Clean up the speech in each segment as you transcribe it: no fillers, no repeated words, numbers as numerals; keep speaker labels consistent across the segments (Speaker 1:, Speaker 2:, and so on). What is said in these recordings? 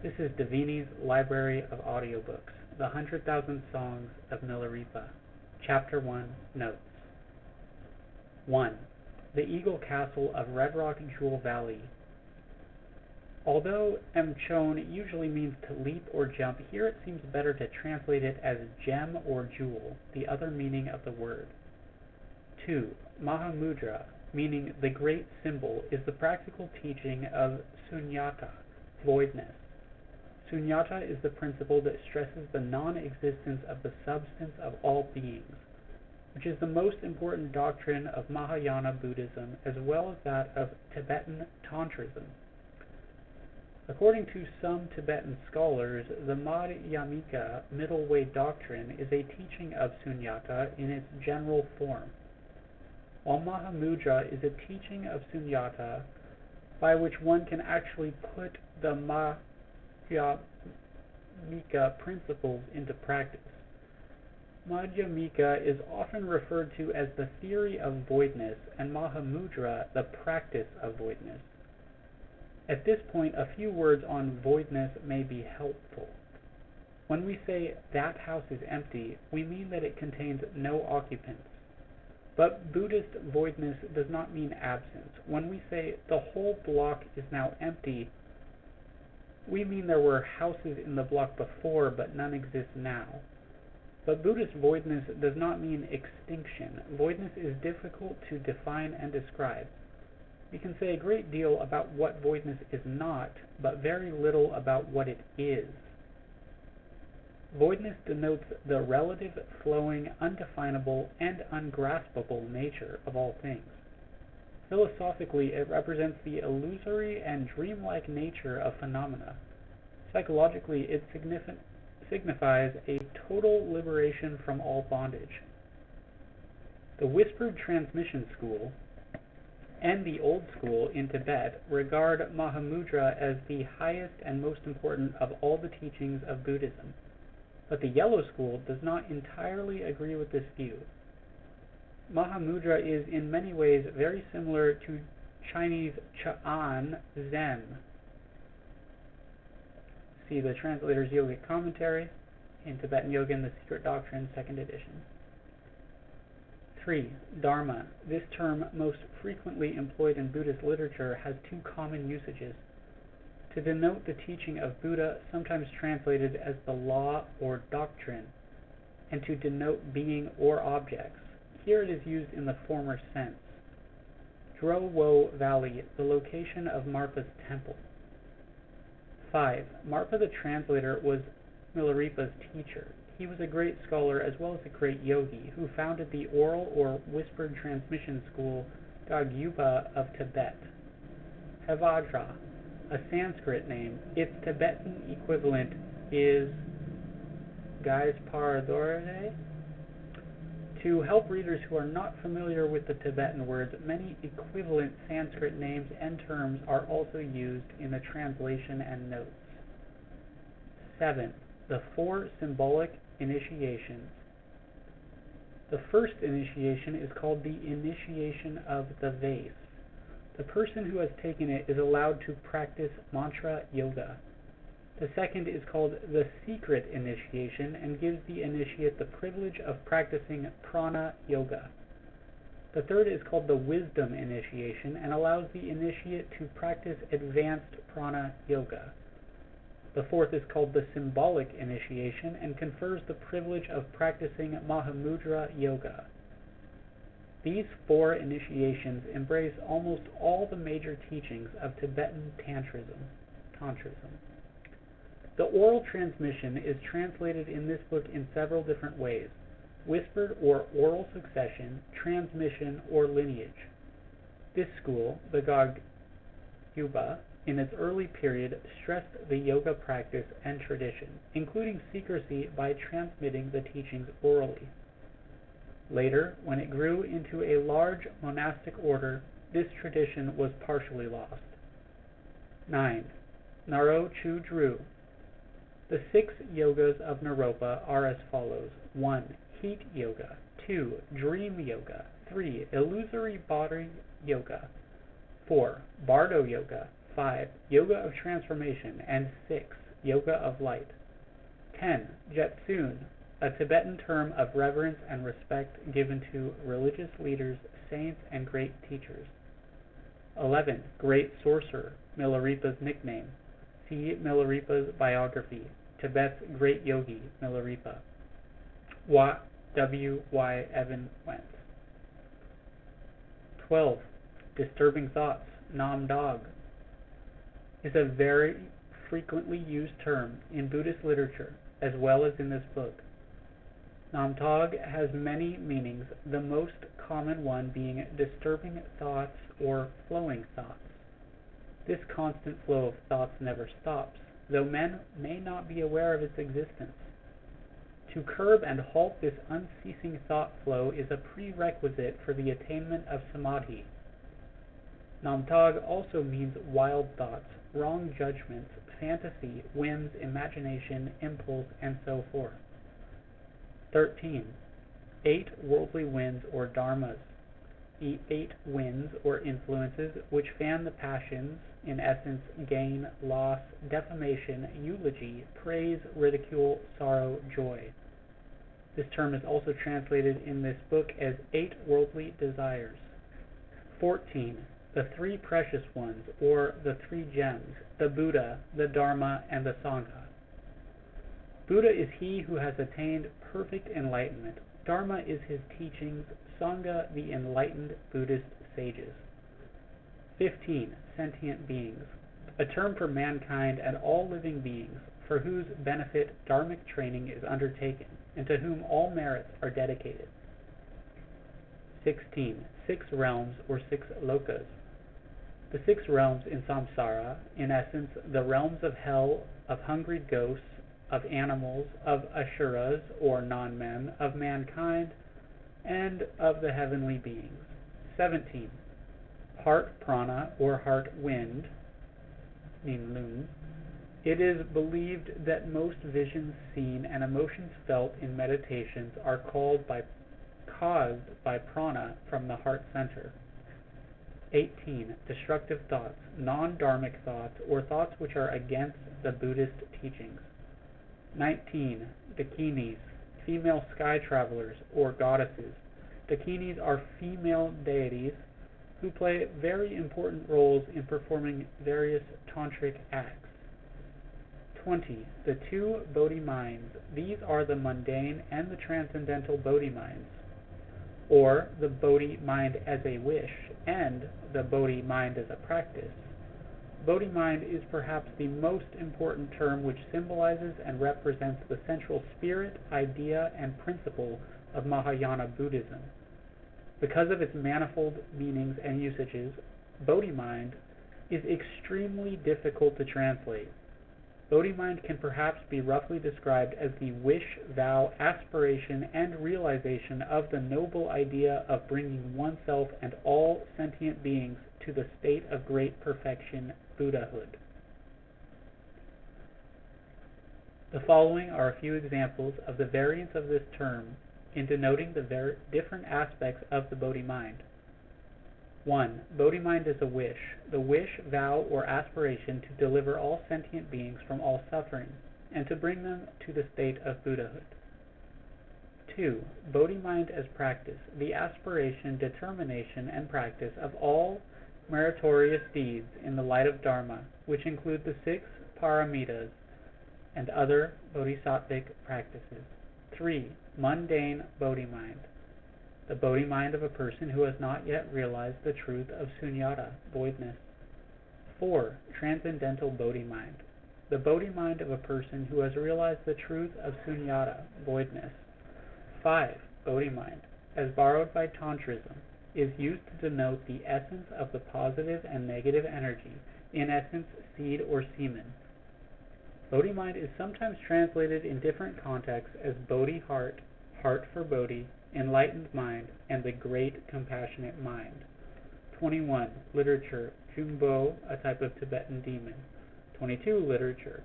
Speaker 1: This is Davini's Library of Audiobooks, The 100,000 Songs of Milarepa, Chapter 1, Notes. 1. The Eagle Castle of Red Rock Jewel Valley. Although mchon usually means to leap or jump, here it seems better to translate it as gem or jewel, the other meaning of the word. 2. Mahamudra, meaning the great symbol, is the practical teaching of sunyata, voidness. Sunyata is the principle that stresses the non-existence of the substance of all beings, which is the most important doctrine of Mahayana Buddhism as well as that of Tibetan Tantrism. According to some Tibetan scholars, the Madhyamika middle way doctrine is a teaching of sunyata in its general form, while Mahamudra is a teaching of sunyata by which one can actually put the Madhyamika principles into practice. Madhyamika is often referred to as the theory of voidness and Mahamudra the practice of voidness. At this point, a few words on voidness may be helpful. When we say that house is empty, we mean that it contains no occupants. But Buddhist voidness does not mean absence. When we say the whole block is now empty, we mean there were houses in the block before, but none exist now. But Buddhist voidness does not mean extinction. Voidness is difficult to define and describe. We can say a great deal about what voidness is not, but very little about what it is. Voidness denotes the relative, flowing, undefinable, and ungraspable nature of all things. Philosophically, it represents the illusory and dreamlike nature of phenomena. Psychologically, it signifies a total liberation from all bondage. The whispered transmission school and the old school in Tibet regard Mahamudra as the highest and most important of all the teachings of Buddhism. But the yellow school does not entirely agree with this view. Mahamudra is in many ways very similar to Chinese ch.1 Zen. See the translator's yogic commentary in Tibetan Yoga and the Secret Doctrine, 2nd edition. 3. Dharma. This term, most frequently employed in Buddhist literature, has two common usages. To denote the teaching of Buddha, sometimes translated as the law or doctrine, and to denote being or objects. Here it is used in the former sense. Drowo Valley, the location of Marpa's temple. 5. Marpa the translator was Milrepa's teacher. He was a great scholar as well as a great yogi who founded the oral or whispered transmission school Gyuba of Tibet. Havadra, a Sanskrit name, its Tibetan equivalent is Gaispardore. To help readers who are not familiar with the Tibetan words, many equivalent Sanskrit names and terms are also used in the translation and notes. 7. The 4 symbolic initiations. The first initiation is called the initiation of the vase. The person who has taken it is allowed to practice mantra yoga. The second is called the secret initiation and gives the initiate the privilege of practicing prana yoga. The third is called the wisdom initiation and allows the initiate to practice advanced prana yoga. The fourth is called the symbolic initiation and confers the privilege of practicing Mahamudra yoga. These 4 initiations embrace almost all the major teachings of Tibetan Tantrism. The oral transmission is translated in this book in several different ways: whispered or oral succession, transmission, or lineage. This school, the Gyuba, in its early period stressed the yoga practice and tradition, including secrecy by transmitting the teachings orally. Later, when it grew into a large monastic order, this tradition was partially lost. 9. Naro Chu Dru. The 6 yogas of Naropa are as follows: 1. Heat yoga. 2. Dream yoga. 3. Illusory body yoga. 4. Bardo yoga. 5. Yoga of transformation. And 6. yoga of light. 10. Jetsun, a Tibetan term of reverence and respect given to religious leaders, saints, and great teachers. 11. Great sorcerer, Milarepa's nickname. See Milrepa's biography, Tibet's great yogi, Milrepa. W. Y. Evan Wentz. 12. Disturbing thoughts, Nam Dog, is a very frequently used term in Buddhist literature, as well as in this book. Nam Dog has many meanings, the most common one being disturbing thoughts or flowing thoughts. This constant flow of thoughts never stops, though men may not be aware of its existence. To curb and halt this unceasing thought flow is a prerequisite for the attainment of samadhi. Namtag also means wild thoughts, wrong judgments, fantasy, whims, imagination, impulse, and so forth. 13. 8 worldly winds or dharmas. The 8 winds or influences which fan the passions, in essence, gain, loss, defamation, eulogy, praise, ridicule, sorrow, joy. This term is also translated in this book as 8 worldly desires. 14. The 3 precious ones, or the 3 gems, the Buddha, the Dharma, and the Sangha. Buddha is he who has attained perfect enlightenment. Dharma is his teachings, Sangha the enlightened Buddhist sages. 15. Sentient beings, a term for mankind and all living beings, for whose benefit dharmic training is undertaken, and to whom all merits are dedicated. 16. 6 realms or 6 lokas. The 6 realms in samsara, in essence, the realms of hell, of hungry ghosts, of animals, of asuras or non-men, of mankind, and of the heavenly beings. 17. Heart prana or heart wind, Ninlun. It is believed that most visions seen and emotions felt in meditations are caused by prana from the heart center. 18. Destructive thoughts, non-dharmic thoughts, or thoughts which are against the Buddhist teachings. 19. Dakinis, female sky travelers or goddesses. Dakinis are female deities who play very important roles in performing various tantric acts. 20. The 2 Bodhi minds. These are the mundane and the transcendental Bodhi minds, or the Bodhi mind as a wish, and the Bodhi mind as a practice. Bodhi mind is perhaps the most important term which symbolizes and represents the central spirit, idea, and principle of Mahayana Buddhism. Because of its manifold meanings and usages, Bodhi mind is extremely difficult to translate. Bodhi mind can perhaps be roughly described as the wish, vow, aspiration, and realization of the noble idea of bringing oneself and all sentient beings to the state of great perfection, Buddhahood. The following are a few examples of the variants of this term in denoting the different aspects of the Bodhi mind. 1. Bodhi mind is a wish, the wish, vow, or aspiration to deliver all sentient beings from all suffering, and to bring them to the state of Buddhahood. 2. Bodhi mind as practice, the aspiration, determination, and practice of all meritorious deeds in the light of Dharma, which include the 6 paramitas and other bodhisattvic practices. 3. Mundane Bodhi mind, the Bodhi mind of a person who has not yet realized the truth of sunyata, voidness. 4. Transcendental Bodhi mind, the Bodhi mind of a person who has realized the truth of sunyata, voidness. 5. Bodhi mind, as borrowed by Tantrism, is used to denote the essence of the positive and negative energy, in essence, seed or semen. Bodhi mind is sometimes translated in different contexts as Bodhi heart, heart for Bodhi, enlightened mind, and the great compassionate mind. 21. Literature, Jumbo, a type of Tibetan demon. 22. Literature,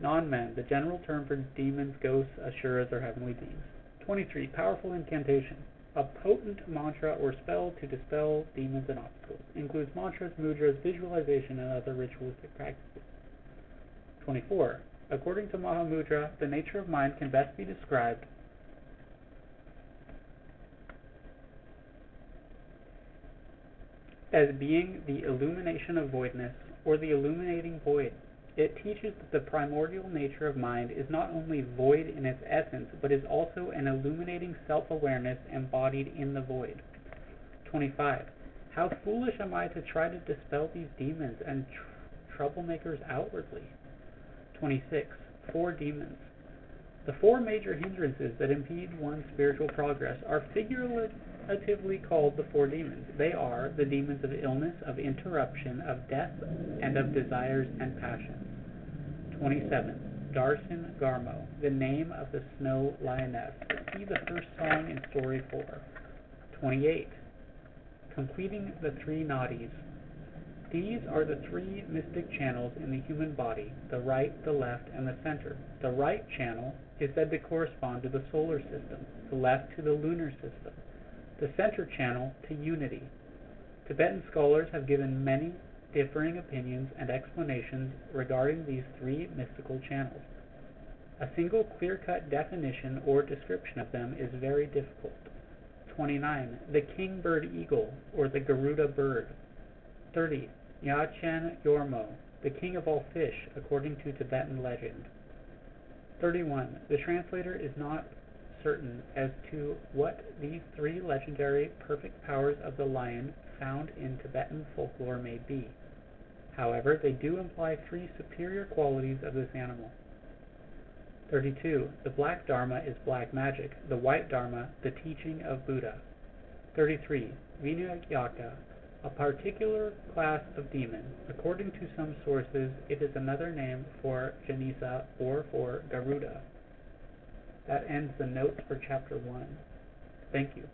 Speaker 1: non-men, the general term for demons, ghosts, asuras, or heavenly beings. 23. Powerful incantation, a potent mantra or spell to dispel demons and obstacles. Includes mantras, mudras, visualization, and other ritualistic practices. 24. According to Mahamudra, the nature of mind can best be described as being the illumination of voidness, or the illuminating void. It teaches that the primordial nature of mind is not only void in its essence, but is also an illuminating self-awareness embodied in the void. 25. How foolish am I to try to dispel these demons and troublemakers outwardly? 26. 4 demons. The 4 major hindrances that impede one's spiritual progress are figuratively called the 4 demons. They are the demons of illness, of interruption, of death, and of desires and passions. 27. Darsan Garmo, the name of the snow lioness. See the first song in story 4. 28. Completing the 3 nadis. These are the 3 mystic channels in the human body, the right, the left, and the center. The right channel is said to correspond to the solar system, the left to the lunar system, the center channel to unity. Tibetan scholars have given many differing opinions and explanations regarding these 3 mystical channels. A single clear-cut definition or description of them is very difficult. 29. The kingbird eagle, or the Garuda bird. 30. Yachen Yormo, the king of all fish, according to Tibetan legend. 31. The translator is not certain as to what these 3 legendary perfect powers of the lion found in Tibetan folklore may be. However, they do imply 3 superior qualities of this animal. 32. The black Dharma is black magic, the white Dharma the teaching of Buddha. 33. Vinayaka, a particular class of demon. According to some sources, it is another name for Janisa or for Garuda. That ends the notes for chapter 1. Thank you.